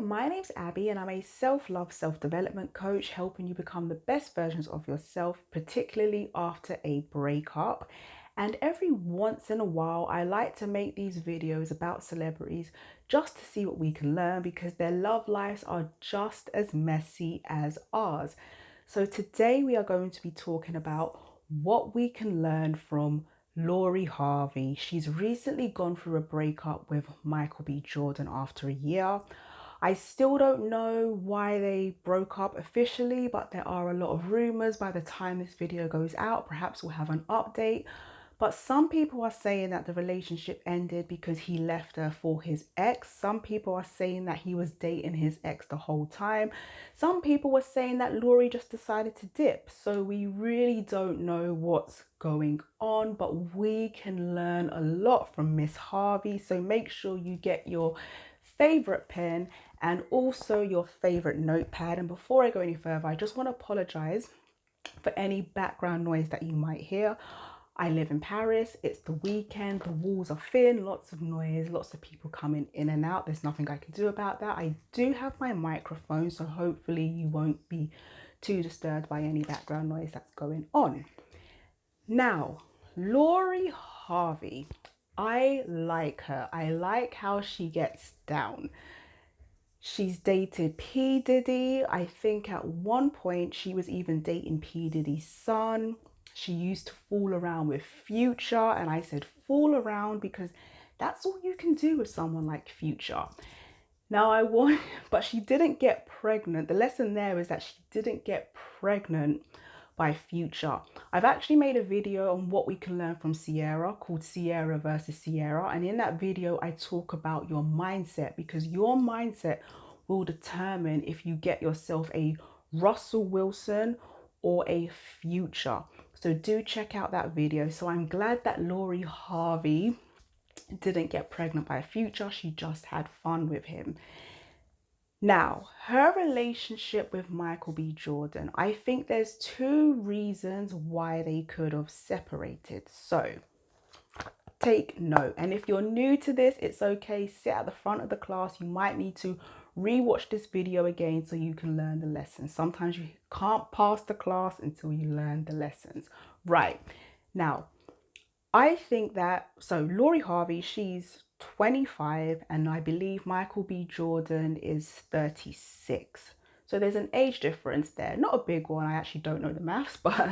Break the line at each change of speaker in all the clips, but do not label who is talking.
my name's Abby and I'm a self-love, self-development coach helping you become the best versions of yourself, particularly after a breakup. And every once in a while, I like to make these videos about celebrities just to see what we can learn because their love lives are just as messy as ours. So today we are going to be talking about what we can learn from Lori Harvey. She's recently gone through a breakup with Michael B. Jordan after a year. I still don't know why they broke up officially, but there are a lot of rumors. By the time this video goes out, perhaps we'll have an update. But some people are saying that the relationship ended because he left her for his ex. Some people are saying that he was dating his ex the whole time. Some people were saying that Lori just decided to dip. So we really don't know what's going on, but we can learn a lot from Miss Harvey. So make sure you get your favorite pen and also your favorite notepad. And before I go any further, I just want to apologize for any background noise that you might hear. I live in Paris, it's the weekend, the walls are thin, lots of noise, lots of people coming in and out. There's nothing I can do about that. I do have my microphone, so hopefully you won't be too disturbed by any background noise that's going on. Now, Lori Harvey, I like her. I like how she gets down. She's dated P. Diddy. I think at one point she was even dating P. Diddy's son. She used to fool around with Future, and I said fool around because that's all you can do with someone like Future. Now but she didn't get pregnant. The lesson there is that she didn't get pregnant by Future. I've actually made a video on what we can learn from Sierra called Sierra versus Sierra. And in that video, I talk about your mindset because your mindset will determine if you get yourself a Russell Wilson or a Future. So do check out that video. So I'm glad that Lori Harvey didn't get pregnant by Future. She just had fun with him. Now, her relationship with Michael B. Jordan, I think there's two reasons why they could have separated. So take note. And if you're new to this, it's okay. Sit at the front of the class. You might need to rewatch this video again so you can learn the lessons. Sometimes you can't pass the class until you learn the lessons. Right. Now, I think that, so Lori Harvey, she's 25 and I believe Michael B. Jordan is 36. So there's an age difference there. Not a big one. I actually don't know the maths, but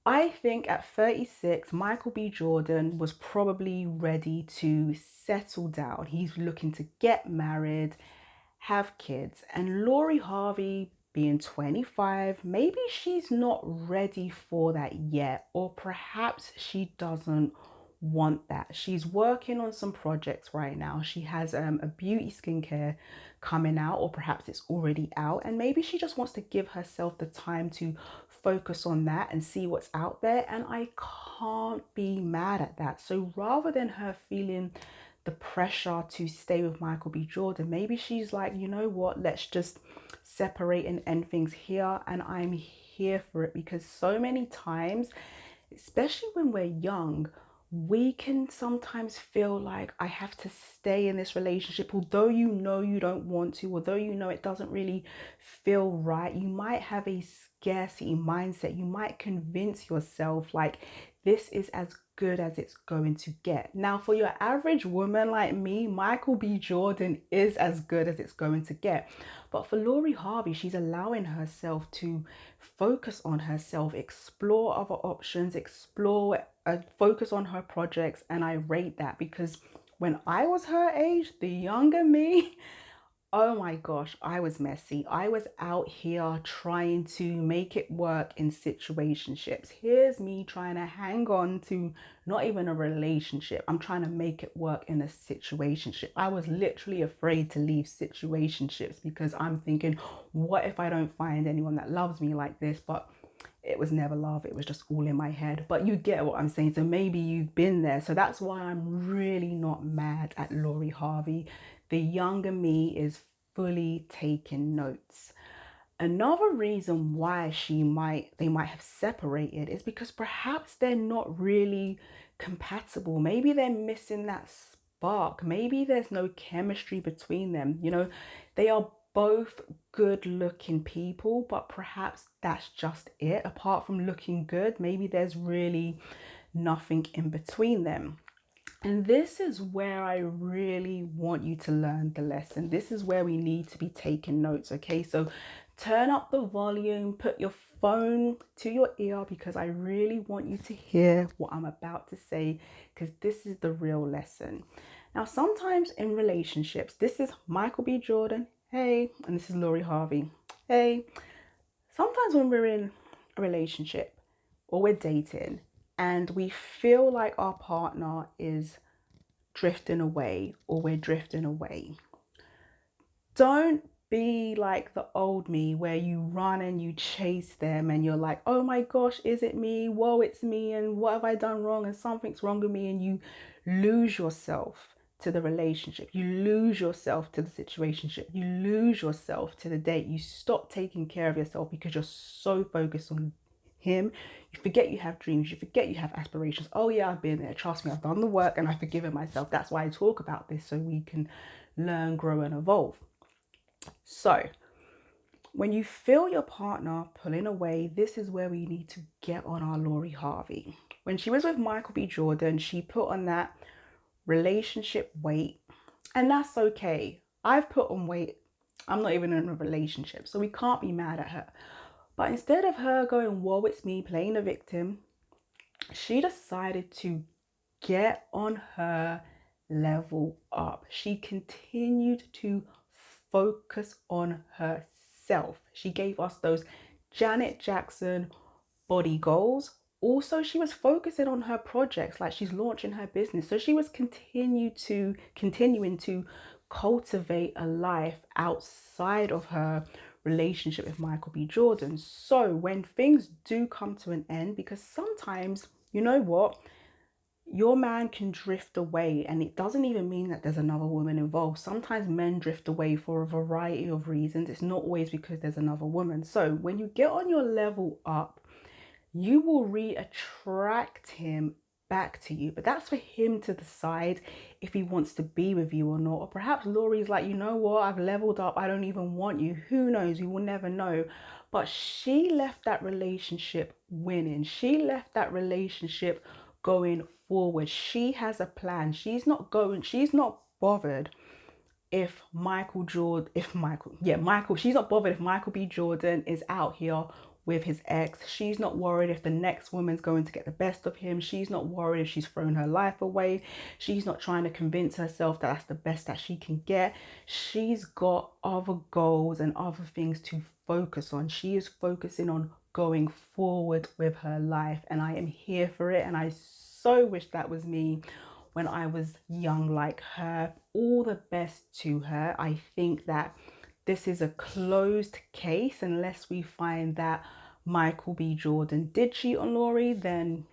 I think at 36, Michael B. Jordan was probably ready to settle down. He's looking to get married, have kids. And Lori Harvey, being 25, maybe she's not ready for that yet, or perhaps she doesn't want that. She's working on some projects right now. She has a beauty skincare coming out, or perhaps it's already out, and maybe she just wants to give herself the time to focus on that and see what's out there. And I can't be mad at that. So rather than her feeling the pressure to stay with Michael B. Jordan, maybe she's like, you know what, let's just separate and end things here. And I'm here for it because so many times, especially when we're young, we can sometimes feel like I have to stay in this relationship, although you know you don't want to, although you know it doesn't really feel right. You might have a scarcity mindset. You might convince yourself like this is as good as it's going to get. Now, for your average woman like me, Michael B. Jordan is as good as it's going to get. But for Lori Harvey, she's allowing herself to focus on herself, explore other options, focus on her projects. And I rate that because when I was her age, the younger me, oh my gosh, I was messy. I was out here trying to make it work in situationships. Here's me trying to hang on to not even a relationship. I'm trying to make it work in a situationship. I was literally afraid to leave situationships because I'm thinking, what if I don't find anyone that loves me like this? But it was never love. It was just all in my head. But you get what I'm saying. So maybe you've been there. So that's why I'm really not mad at Lori Harvey. The younger me is fully taking notes. Another reason why they might have separated is because perhaps they're not really compatible. Maybe they're missing that spark. Maybe there's no chemistry between them. You know, they are both good looking people, but perhaps that's just it. Apart from looking good, maybe there's really nothing in between them. And this is where I really want you to learn the lesson. This is where we need to be taking notes, okay? So turn up the volume, put your phone to your ear, because I really want you to hear what I'm about to say, because this is the real lesson. Now, sometimes in relationships, this is Michael B. Jordan, hey, and this is Lori Harvey, hey. Sometimes when we're in a relationship or we're dating and we feel like our partner is drifting away or we're drifting away, don't be like the old me where you run and you chase them and you're like, oh my gosh, is it me? Whoa, it's me. And what have I done wrong? And something's wrong with me. And you lose yourself to the relationship. You lose yourself to the situationship. You lose yourself to the date. You stop taking care of yourself because you're so focused on him. You forget you have dreams. You forget you have aspirations. Oh yeah, I've been there. Trust me, I've done the work and I've forgiven myself. That's why I talk about this, so we can learn, grow, and evolve. So when you feel your partner pulling away, this is where we need to get on our Lori Harvey. When she was with Michael B. Jordan, she put on that relationship weight, and that's okay. I've put on weight. I'm not even in a relationship, so we can't be mad at her. But instead of her going, whoa, it's me, playing the victim, she decided to get on her level up. She continued to focus on herself. She gave us those Janet Jackson body goals. Also, she was focusing on her projects, like she's launching her business. So she was continuing to cultivate a life outside of her relationship with Michael B. Jordan. So when things do come to an end, because sometimes, you know what, your man can drift away, and it doesn't even mean that there's another woman involved. Sometimes men drift away for a variety of reasons. It's not always because there's another woman. So when you get on your level up, you will re-attract him back to you. But that's for him to decide if he wants to be with you or not. Or perhaps Lori's like, you know what, I've leveled up, I don't even want you. Who knows? We will never know. But she left that relationship winning. She left that relationship going forward. She has a plan. She's not bothered if she's not bothered if Michael B. Jordan is out here with his ex. She's not worried if the next woman's going to get the best of him. She's not worried if she's thrown her life away. She's not trying to convince herself that that's the best that she can get. She's got other goals and other things to focus on. She is focusing on going forward with her life, and I am here for it. And I so wish that was me when I was young like her. All the best to her. I think that this is a closed case unless we find that Michael B. Jordan did cheat on Lori, then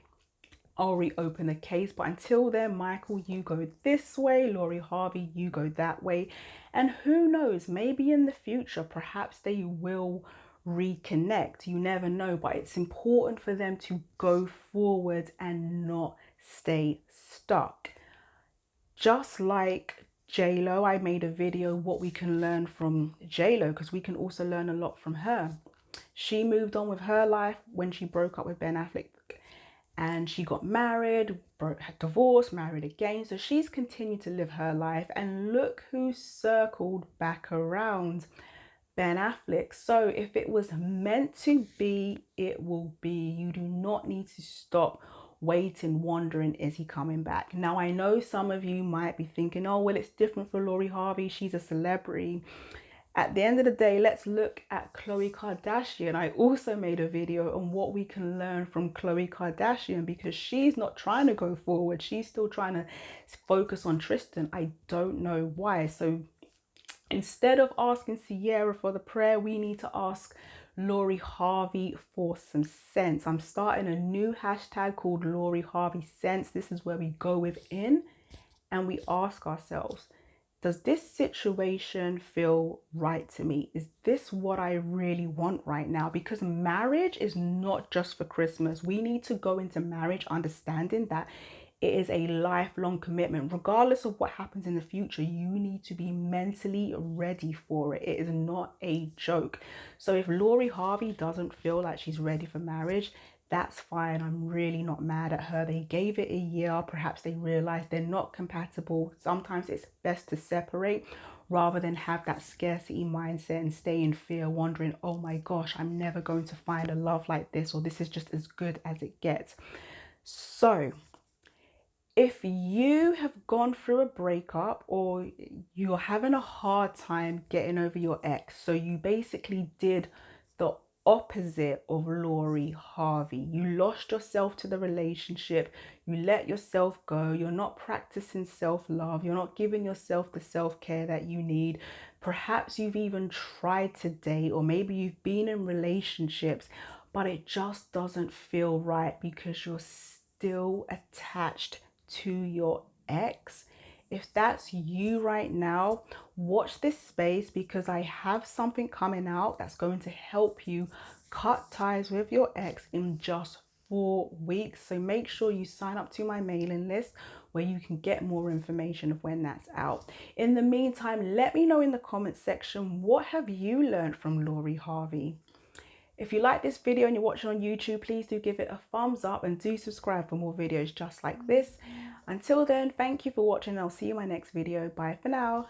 I'll reopen the case. But until then, Michael, you go this way. Lori Harvey, you go that way. And who knows, maybe in the future, perhaps they will reconnect. You never know, but it's important for them to go forward and not stay stuck. Just like J-Lo, I made a video what we can learn from J-Lo, because we can also learn a lot from her. She moved on with her life when she broke up with Ben Affleck, and she got married, had divorced, married again. So she's continued to live her life, and look who circled back around, Ben Affleck. So if it was meant to be, it will be. You do not need to stop waiting, wondering, is he coming back? Now, I know some of you might be thinking, oh, well, it's different for Lori Harvey. She's a celebrity. At the end of the day, let's look at Khloe Kardashian. I also made a video on what we can learn from Khloe Kardashian, because she's not trying to go forward. She's still trying to focus on Tristan. I don't know why. So instead of asking Sierra for the prayer, we need to ask Lori Harvey for some sense. I'm starting a new hashtag called Lori Harvey Sense. This is where we go within and we ask ourselves, does this situation feel right to me? Is this what I really want right now? Because marriage is not just for Christmas. We need to go into marriage understanding that It is a lifelong commitment. Regardless of what happens in the future, you need to be mentally ready for it. It is not a joke. So if Lori Harvey doesn't feel like she's ready for marriage, that's fine. I'm really not mad at her. They gave it a year. Perhaps they realized they're not compatible. Sometimes it's best to separate rather than have that scarcity mindset and stay in fear, wondering, oh my gosh, I'm never going to find a love like this, or this is just as good as it gets. So if you have gone through a breakup or you're having a hard time getting over your ex, so you basically did the opposite of Lori Harvey. You lost yourself to the relationship, you let yourself go, you're not practicing self-love, you're not giving yourself the self-care that you need. Perhaps you've even tried to date, or maybe you've been in relationships, but it just doesn't feel right because you're still attached to your ex. If that's you right now, watch this space because I have something coming out that's going to help you cut ties with your ex in just 4 weeks. So make sure you sign up to my mailing list where you can get more information of when that's out. In the meantime, let me know in the comments section, what have you learned from Lori Harvey? If you like this video and you're watching on YouTube, please do give it a thumbs up and do subscribe for more videos just like this. Until then, thank you for watching. I'll see you in my next video. Bye for now.